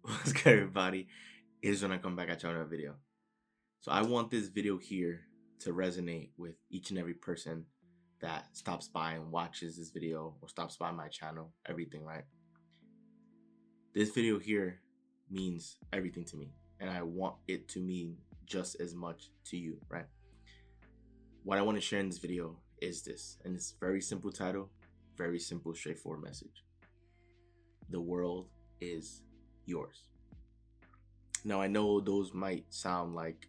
What's good, everybody? Is when I come back at you on a video. So I want this video here to resonate with each and every person that stops by and watches this video or stops by my channel, everything, right? This video here means everything to me, and I want it to mean just as much to you, right? What I want to share in this video is this, and it's very simple title, very simple, straightforward message. The world is yours. Now, I know those might sound like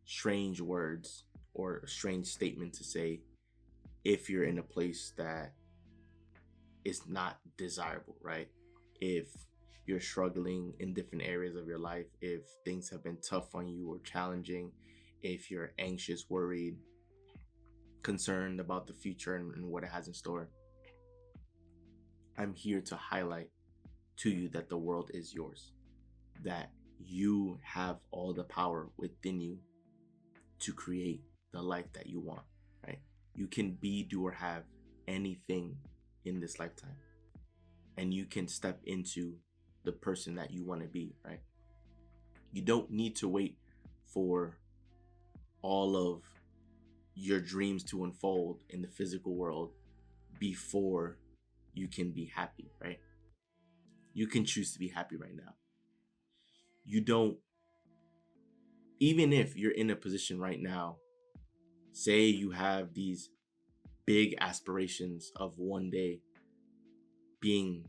strange words or a strange statement to say if you're in a place that is not desirable, right? If you're struggling in different areas of your life, if things have been tough on you or challenging, if you're anxious, worried, concerned about the future and what it has in store, I'm here to highlight to you that the world is yours, that you have all the power within you to create the life that you want, right? You can be, do, or have anything in this lifetime, and you can step into the person that you want to be, right? You don't need to wait for all of your dreams to unfold in the physical world before you can be happy, right? You can choose to be happy right now. You don't, even if you're in a position right now, say you have these big aspirations of one day being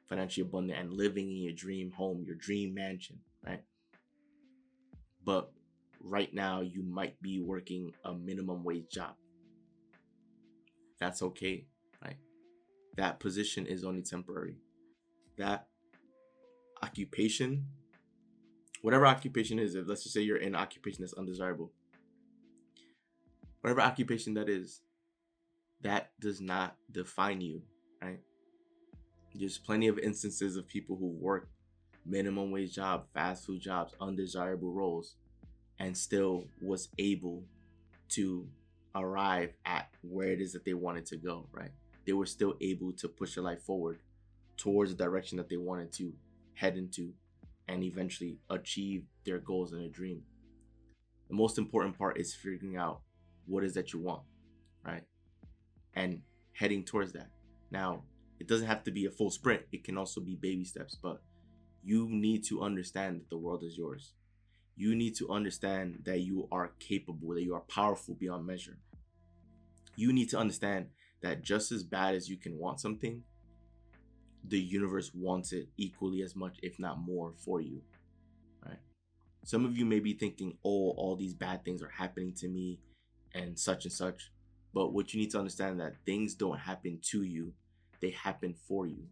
financially abundant and living in your dream home, your dream mansion, right? But right now you might be working a minimum wage job. That's okay, right? That position is only temporary. That occupation, whatever occupation is, if let's just say you're in an occupation that's undesirable, whatever occupation that is, that does not define you, right? There's plenty of instances of people who work minimum wage job, fast food jobs, undesirable roles, and still was able to arrive at where it is that they wanted to go, right? They were still able to push their life forward towards the direction that they wanted to head into and eventually achieve their goals and their dream. The most important part is figuring out what is that you want, right? And heading towards that. Now, it doesn't have to be a full sprint. It can also be baby steps, but you need to understand that the world is yours. You need to understand that you are capable, that you are powerful beyond measure. You need to understand that just as bad as you can want something, the universe wants it equally as much, if not more, for you, right? Some of you may be thinking, oh, all these bad things are happening to me and such. But what you need to understand that things don't happen to you, they happen for you.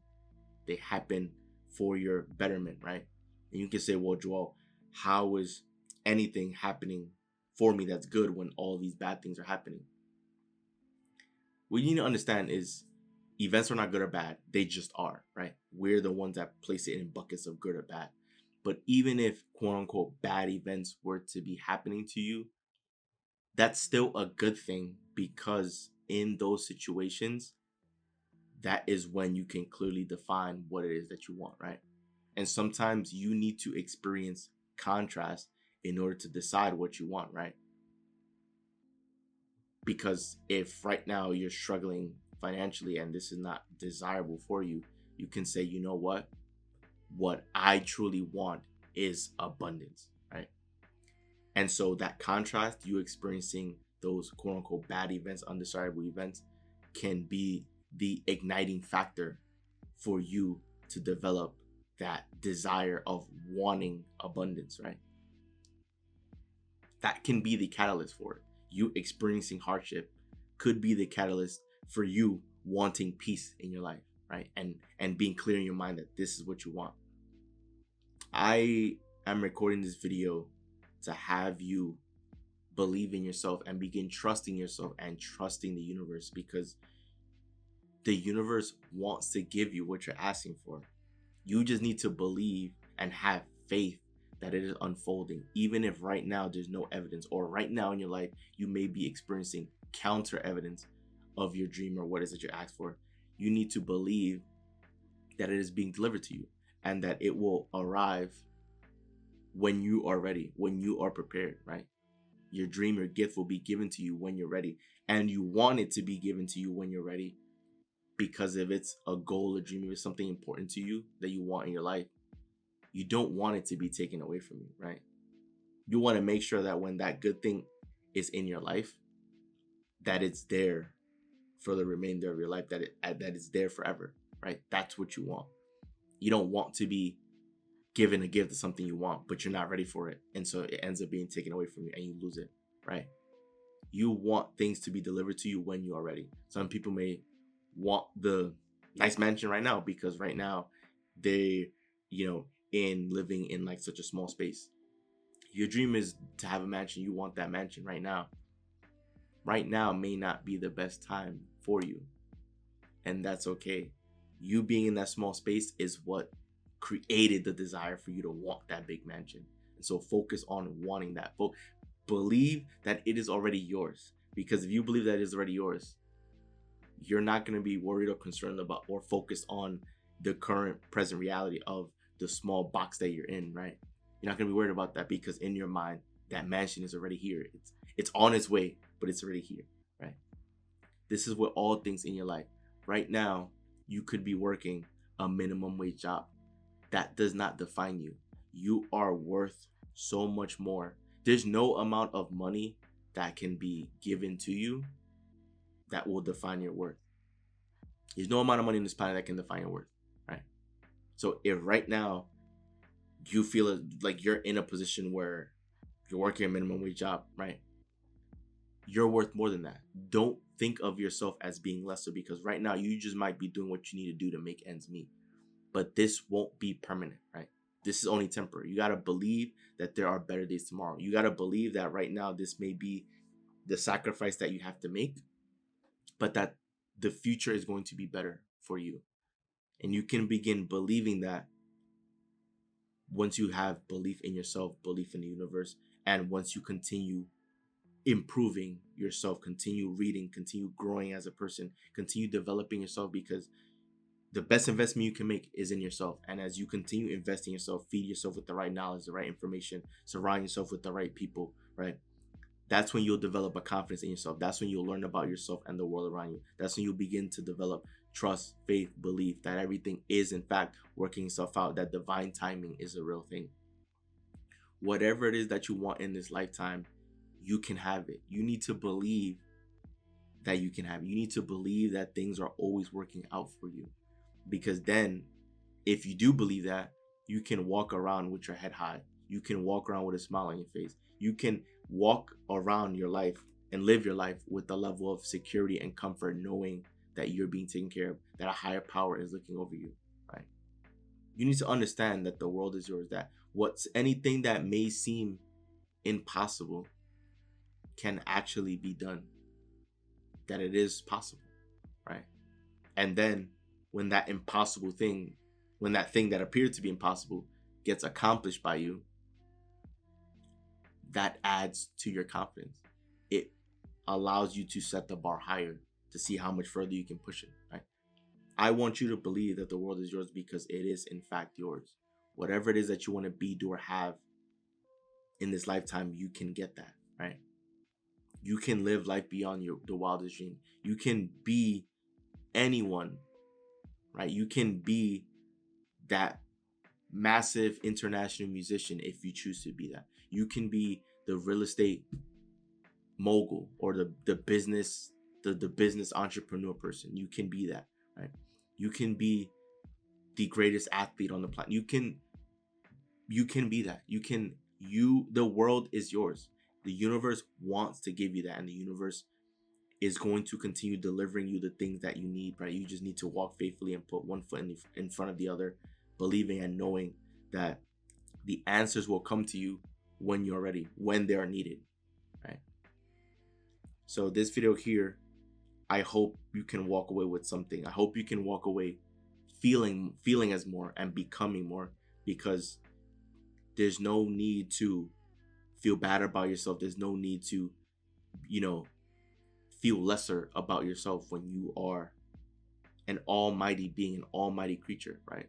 They happen for your betterment, right? And you can say, well, Joel, how is anything happening for me that's good when all these bad things are happening? What you need to understand is events are not good or bad. They just are, right? We're the ones that place it in buckets of good or bad. But even if quote unquote bad events were to be happening to you, that's still a good thing, because in those situations, that is when you can clearly define what it is that you want, right? And sometimes you need to experience contrast in order to decide what you want, right? Because if right now you're struggling financially and this is not desirable for you, you can say, you know what I truly want is abundance, right? And so that contrast, you experiencing those quote unquote bad events, undesirable events, can be the igniting factor for you to develop that desire of wanting abundance, right? That can be the catalyst for it. You experiencing hardship could be the catalyst for you wanting peace in your life, right? And being clear in your mind that this is what you want. I am recording this video to have you believe in yourself and begin trusting yourself and trusting the universe, because the universe wants to give you what you're asking for. You just need to believe and have faith that it is unfolding, even if right now there's no evidence, or right now in your life you may be experiencing counter evidence of your dream or what it is that you asked for. You need to believe that it is being delivered to you. and that it will arrive when you are ready, when you are prepared, right? Your dream, your gift will be given to you when you're ready. And you want it to be given to you when you're ready, because if it's a goal, a dream, if it's something important to you that you want in your life, you don't want it to be taken away from you, right? You want to make sure that when that good thing is in your life, that it's there for the remainder of your life, that it's there forever, right? That's what you want. You don't want to be given a gift of something you want, but you're not ready for it, and so it ends up being taken away from you and you lose it, right? You want things to be delivered to you when you are ready. Some people may want the nice mansion right now because right now they, in living in like such a small space. Your dream is to have a mansion. You want that mansion right now. Right now may not be the best time for you, and that's okay. You being in that small space is what created the desire for you to want that big mansion. And so focus on wanting that. Believe that it is already yours, because if you believe that it is already yours, you're not going to be worried or concerned about or focused on the current present reality of the small box that you're in, right? You're not going to be worried about that, because in your mind, that mansion is already here. It's on its way, but it's already here, right? This is with all things in your life. Right now, you could be working a minimum wage job. That does not define you. You are worth so much more. There's no amount of money that can be given to you that will define your worth. There's no amount of money in this planet that can define your worth, right? So if right now you feel like you're in a position where you're working a minimum wage job, right? You're worth more than that. Don't think of yourself as being lesser, because right now you just might be doing what you need to do to make ends meet. But this won't be permanent, right? This is only temporary. You got to believe that there are better days tomorrow. You got to believe that right now this may be the sacrifice that you have to make, but that the future is going to be better for you. And you can begin believing that once you have belief in yourself, belief in the universe, and once you continue improving yourself, continue reading, continue growing as a person, continue developing yourself, because the best investment you can make is in yourself. And as you continue investing in yourself, feed yourself with the right knowledge, the right information, surround yourself with the right people, right? That's when you'll develop a confidence in yourself. That's when you'll learn about yourself and the world around you. That's when you'll begin to develop trust, faith, belief that everything is in fact working itself out, that divine timing is a real thing. Whatever it is that you want in this lifetime, you can have it. You need to believe that you can have it. You need to believe that things are always working out for you. Because then, if you do believe that, you can walk around with your head high. You can walk around with a smile on your face. You can walk around your life and live your life with a level of security and comfort, knowing that you're being taken care of, that a higher power is looking over you, right? You need to understand that the world is yours, that anything that may seem impossible can actually be done, that it is possible, right? And then when that thing that appeared to be impossible gets accomplished by you, that adds to your confidence. It allows you to set the bar higher to see how much further you can push it, right? I want you to believe that the world is yours, because it is in fact yours. Whatever it is that you want to be, do, or have in this lifetime, you can get that, right? You can live life beyond the wildest dream. You can be anyone, right? You can be that massive international musician if you choose to be that. You can be the real estate mogul or the business entrepreneur person. You can be that, right? You can be the greatest athlete on the planet. You can be that. The world is yours. The universe wants to give you that, and the universe is going to continue delivering you the things that you need, right? You just need to walk faithfully and put one foot in front of the other, believing and knowing that the answers will come to you when you're ready, when they are needed, right? So this video here, I hope you can walk away with something. I hope you can walk away feeling as more and becoming more, because there's no need to feel bad about yourself. There's no need to, feel lesser about yourself when you are an almighty being, an almighty creature, right?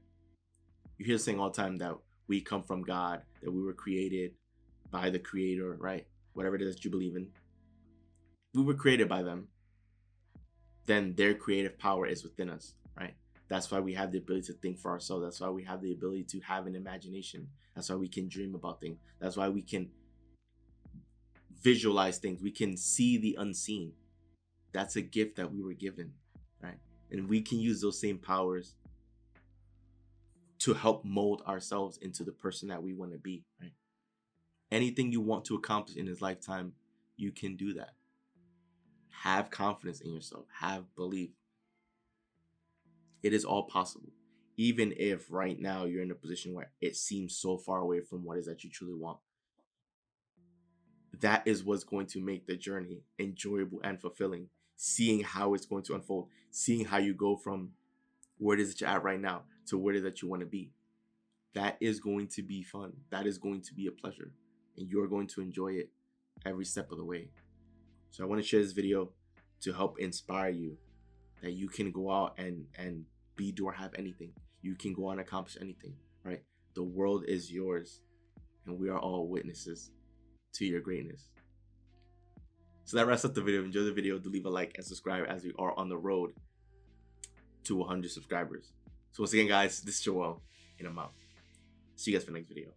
You hear the saying all the time that we come from God, that we were created by the Creator, right? Whatever it is that you believe in. We were created by them. Then their creative power is within us, right? That's why we have the ability to think for ourselves. That's why we have the ability to have an imagination. That's why we can dream about things. That's why we can visualize things. We can see the unseen. That's a gift that we were given, right? And we can use those same powers to help mold ourselves into the person that we want to be, right? Anything you want to accomplish in this lifetime, you can do that. Have confidence in yourself. Have belief. It is all possible. Even if right now you're in a position where it seems so far away from what it is that you truly want. That is what's going to make the journey enjoyable and fulfilling. Seeing how it's going to unfold. Seeing how you go from where it is that you're at right now to where it is that you want to be. That is going to be fun. That is going to be a pleasure. And you're going to enjoy it every step of the way. So I want to share this video to help inspire you that you can go out and be, do, or have anything. You can go out and accomplish anything, right? The world is yours, and we are all witnesses to your greatness. So that wraps up the video. Enjoy the video. Do leave a like and subscribe as we are on the road to 100 subscribers. So once again, guys, this is Joel, and I'm out. See you guys for the next video.